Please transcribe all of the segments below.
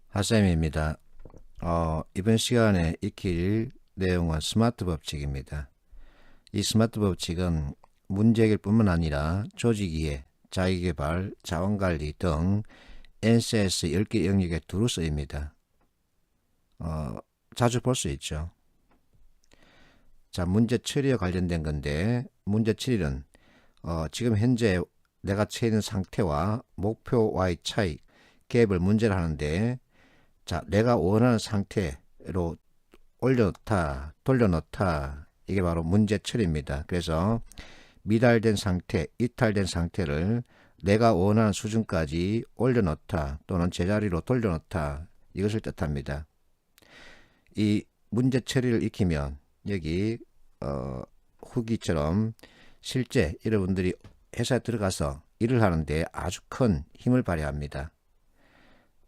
하쌤입니다. 이번 시간에 익힐 내용은 스마트 법칙입니다. 이 스마트 법칙은 문제 해결 뿐만 아니라 조직이해, 자기계발, 자원관리 등 NCS 10개 영역에 두루 쓰입니다. 자주 볼 수 있죠. 자, 문제 처리와 관련된 건데, 문제 처리는 지금 현재 내가 처해 있는 상태와 목표와의 차이, 갭을 문제를 하는데, 자, 내가 원하는 상태로 올려놓다, 돌려놓다, 이게 바로 문제 처리입니다. 그래서 미달된 상태, 이탈된 상태를 내가 원하는 수준까지 올려놓다 또는 제자리로 돌려놓다, 이것을 뜻합니다. 이 문제 처리를 익히면 여기 후기처럼 실제 여러분들이 회사에 들어가서 일을 하는데 아주 큰 힘을 발휘합니다.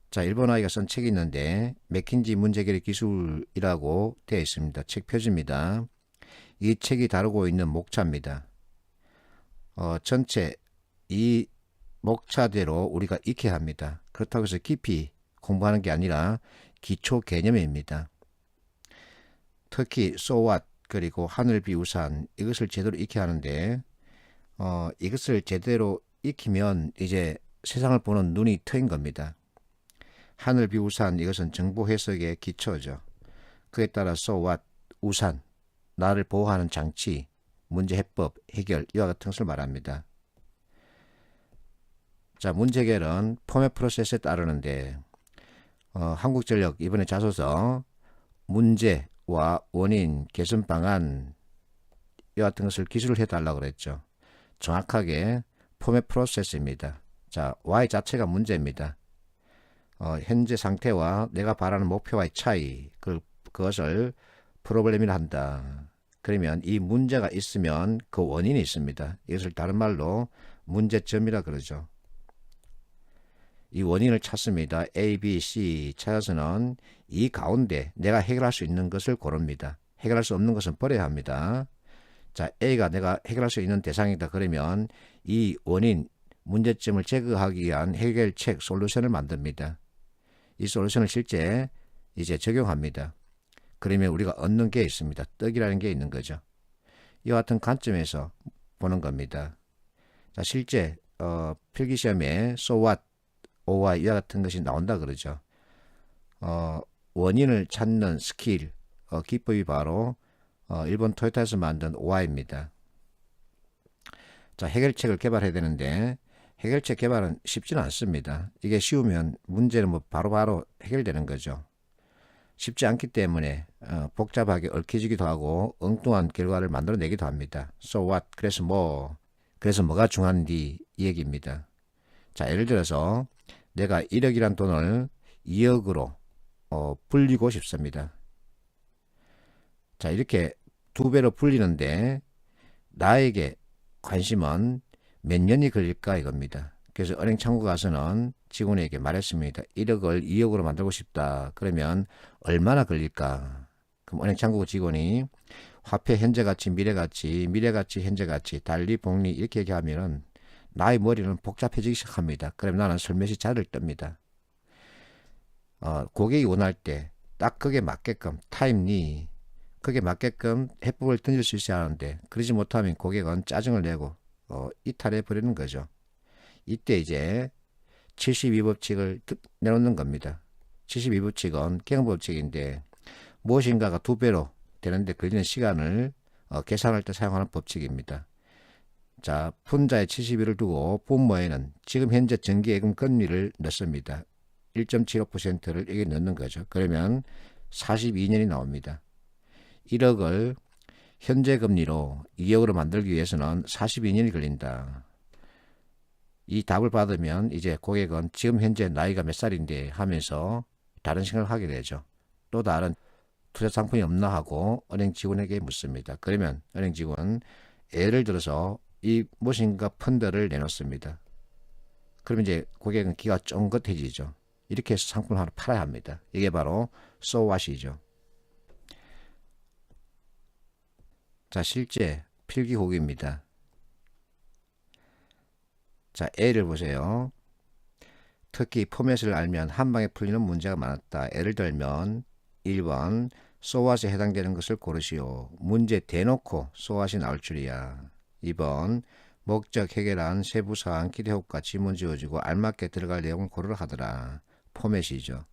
자, 일본 아이가 쓴 책이 있는데 맥킨지 문제해결 기술이라고 되어 있습니다. 책 표지입니다. 이 책이 다루고 있는 목차입니다. 전체 이 목차대로 우리가 익혀야 합니다. 그렇다고 해서 깊이 공부하는 게 아니라 기초 개념입니다. 특히 so what 그리고 하늘 비우산 이것을 제대로 익혀야 하는데 이것을 제대로 익히면 이제 세상을 보는 눈이 트인 겁니다. 하늘 비우산 이것은 정보 해석의 기초죠. 그에 따라 so what 우산 나를 보호하는 장치 문제 해법 해결 이와 같은 것을 말합니다. 자, 문제 해결은 포맷 프로세스에 따르는데 한국전력 이번에 자소서 문제와 원인 개선 방안 이와 같은 것을 기술을 해달라고 그랬죠. 정확하게 포맷 프로세스입니다. 자, Y 자체가 문제입니다. 현재 상태와 내가 바라는 목표와의 차이 그것을 프로블렘이라 한다. 그러면 이 문제가 있으면 그 원인이 있습니다. 이것을 다른 말로 문제점이라 그러죠. 이 원인을 찾습니다. A, B, C 찾아서는 이 가운데 내가 해결할 수 있는 것을 고릅니다. 해결할 수 없는 것은 버려야 합니다. 자, A가 내가 해결할 수 있는 대상이다. 그러면 이 원인, 문제점을 제거하기 위한 해결책, 솔루션을 만듭니다. 이 솔루션을 실제 이제 적용합니다. 그러면 우리가 얻는 게 있습니다. 떡이라는 게 있는 거죠. 이와 같은 관점에서 보는 겁니다. 자, 실제 필기시험에 so what, why 이와 같은 것이 나온다 그러죠. 원인을 찾는 스킬, 기법이 바로 일본 토요타에서 만든 why입니다. 자, 해결책을 개발해야 되는데 해결책 개발은 쉽지는 않습니다. 이게 쉬우면 문제는 뭐 바로바로 해결되는 거죠. 쉽지 않기 때문에 복잡하게 얽혀지기도 하고 엉뚱한 결과를 만들어내기도 합니다. So what? 그래서 뭐가 중요한디 이 얘기입니다. 자, 예를 들어서 내가 1억이란 돈을 2억으로 불리고 싶습니다. 자, 이렇게 두 배로 불리는데 나에게 관심은 몇 년이 걸릴까 이겁니다. 그래서 은행 창구 가서는 직원에게 말했습니다. 1억을 2억으로 만들고 싶다. 그러면 얼마나 걸릴까? 그럼 은행 창구 직원이 화폐 현재가치, 미래가치, 미래가치, 현재가치, 달리, 복리 이렇게 얘기하면은 나의 머리는 복잡해지기 시작합니다. 그럼 나는 슬며시 자를 뜹니다. 고객이 원할 때 딱 그게 맞게끔 타임리 그게 맞게끔 해법을 던질 수 있어야 하는데 그러지 못하면 고객은 짜증을 내고 이탈해 버리는 거죠. 이때 이제 72법칙을 내놓는 겁니다. 72법칙은 경험법칙인데 무엇인가가 두 배로 되는데 걸리는 시간을 계산할 때 사용하는 법칙입니다. 자, 분자에 72를 두고 분모에는 지금 현재 정기예금 금리를 넣습니다. 1.75%를 여기 넣는 거죠. 그러면 42년이 나옵니다. 1억을 현재 금리로 2억으로 만들기 위해서는 42년이 걸린다. 이 답을 받으면 이제 고객은 지금 현재 나이가 몇 살인데 하면서 다른 생각을 하게 되죠. 또 다른 투자 상품이 없나 하고 은행 직원에게 묻습니다. 그러면 은행 직원은 예를 들어서 이 무엇인가 펀드를 내놓습니다. 그러면 이제 고객은 귀가 쫑긋해지죠. 이렇게 해서 상품을 하나 팔아야 합니다. 이게 바로 so what이죠. 자, 실제 필기 후기입니다. 자, A를 보세요. 특히 포맷을 알면 한 방에 풀리는 문제가 많았다. 예를 들면 1번 so what에 해당되는 것을 고르시오. 문제 대놓고 so what이 나올 줄이야. 2번 목적 해결한 세부사항 기대효과 지문 지어주고 알맞게 들어갈 내용을 고르라 하더라. 포맷이죠.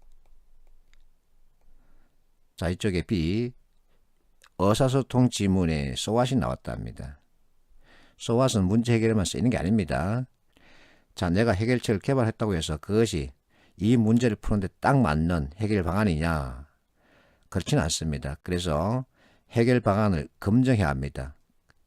자, 이쪽에 B 의사소통 지문에 so what이 나왔답니다. so what은 문제 해결에만 쓰이는 게 아닙니다. 자, 내가 해결책을 개발했다고 해서 그것이 이 문제를 푸는데 딱 맞는 해결 방안이냐? 그렇지는 않습니다. 그래서 해결 방안을 검증해야 합니다.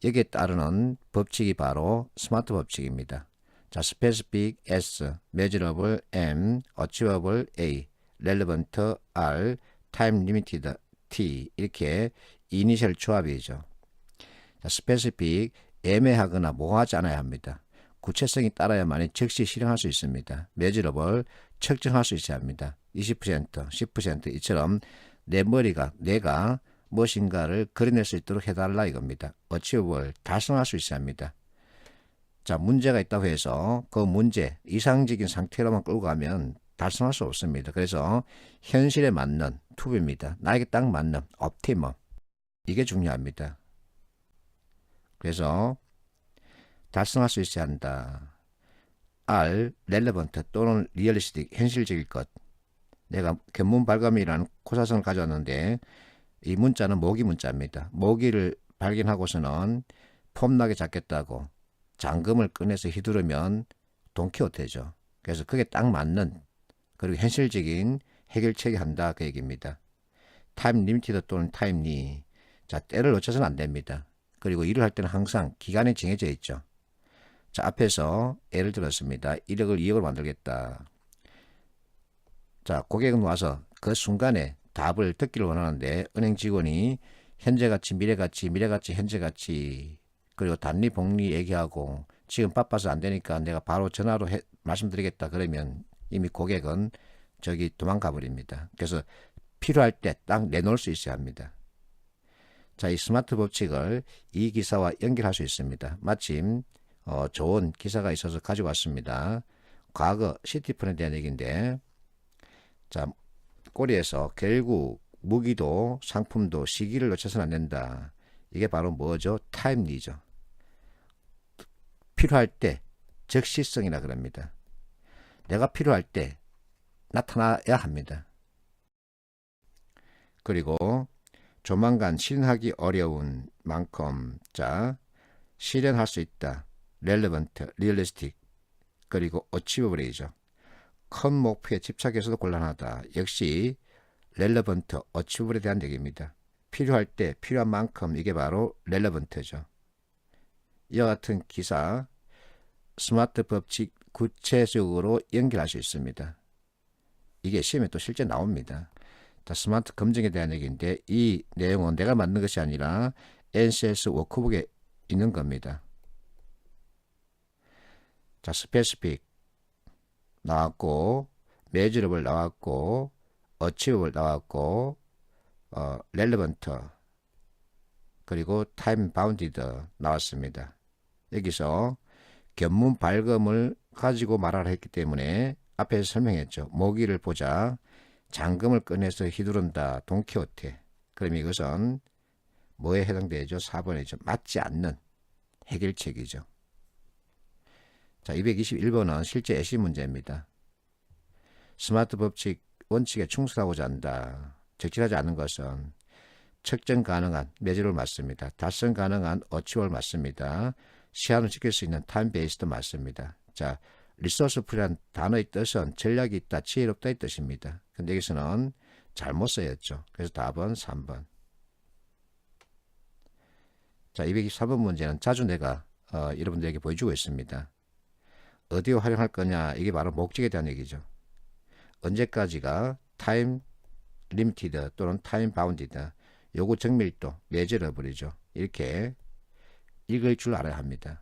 여기에 따르는 법칙이 바로 스마트 법칙입니다. 자, specific S, measurable M, achievable A, relevant R, time limited T 이렇게 이니셜 조합이죠. 자, specific 애매하거나 모호하지 않아야 합니다. 구체성이 따라야만이 즉시 실행할 수 있습니다. measurable 측정할 수 있어야 합니다. 20%, 10% 이처럼 내 머리가 내가 무엇인가를 그려낼 수 있도록 해달라 이겁니다. achievable 달성할 수 있어야 합니다. 자, 문제가 있다고 해서 그 문제 이상적인 상태로만 끌고 가면 달성할 수 없습니다. 그래서 현실에 맞는 투비입니다. 나에게 딱 맞는 optimum 이게 중요합니다. 그래서 달성할 수 있어야 한다. R, relevant 또는 realistic, 현실적일 것. 내가 견문 발감이라는 고사성을 가져왔는데 이 문자는 모기 문자입니다. 모기를 발견하고서는 폼나게 잡겠다고 잠금을 꺼내서 휘두르면 돈키호테죠. 그래서 그게 딱 맞는 그리고 현실적인 해결책이 한다 그 얘기입니다. 타임 리미티드 또는 타임리. 자, 때를 놓쳐서는 안 됩니다. 그리고 일을 할 때는 항상 기간이 정해져 있죠. 자, 앞에서 예를 들었습니다. 1억을 2억을 만들겠다. 자, 고객은 와서 그 순간에 답을 듣기를 원하는데 은행 직원이 현재가치, 미래가치, 미래가치, 현재가치 그리고 단리, 복리 얘기하고 지금 바빠서 안 되니까 내가 바로 전화로 말씀드리겠다 그러면 이미 고객은 저기 도망가 버립니다. 그래서 필요할 때 딱 내놓을 수 있어야 합니다. 자, 이 스마트 법칙을 이 기사와 연결할 수 있습니다. 마침 좋은 기사가 있어서 가지고 왔습니다. 과거 시티폰에 대한 얘기인데 자, 꼬리에서 결국 무기도 상품도 시기를 놓쳐서는 안 된다. 이게 바로 뭐죠? 타임리죠. 필요할 때 즉시성이라 그럽니다. 내가 필요할 때 나타나야 합니다. 그리고 조만간 실현하기 어려운 만큼 자, 실현할 수 있다. relevant, realistic 그리고 achievable이죠. 큰 목표에 집착해서도 곤란하다. 역시 relevant, achieveable에 대한 얘기입니다. 필요할 때 필요한 만큼 이게 바로 relevant죠. 이와 같은 기사 스마트 법칙 구체적으로 연결할 수 있습니다. 이게 시험에 또 실제 나옵니다. 자, 스마트 검증에 대한 얘기인데 이 내용은 내가 만든 것이 아니라 NCS 워크북에 있는 겁니다. 자, specific 나왔고 measurable 나왔고 achievable 나왔고 relevant 그리고 time bounded 나왔습니다. 여기서 견문 발음을 가지고 말하라 했기 때문에 앞에서 설명했죠. 모기를 보자 잠금을 꺼내서 휘두른다. 돈키호테. 그럼 이것은 뭐에 해당되죠? 4번이죠. 맞지 않는 해결책이죠. 자, 221번은 실제 예시 문제입니다. 스마트 법칙 원칙에 충실하고자 한다. 적절하지 않은 것은 측정 가능한 매질을 맞습니다. 달성 가능한 어치월 맞습니다. 시한을 지킬 수 있는 타임 베이스도 맞습니다. 자, 리소스풀이란 단어의 뜻은 전략이 있다, 지혜롭다 이 뜻입니다. 근데 여기서는 잘못 쓰였죠. 그래서 답은 3번. 자, 223번 문제는 자주 내가 여러분들에게 보여주고 있습니다. 어디에 활용할 거냐, 이게 바로 목적에 대한 얘기죠. 언제까지가 타임 리미티드 또는 타임 바운디드, 요구 정밀도, 메저러블이죠. 이렇게 읽을 줄 알아야 합니다.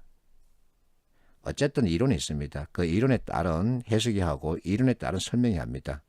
어쨌든 이론이 있습니다. 그 이론에 따른 해석이 하고 이론에 따른 설명이 합니다.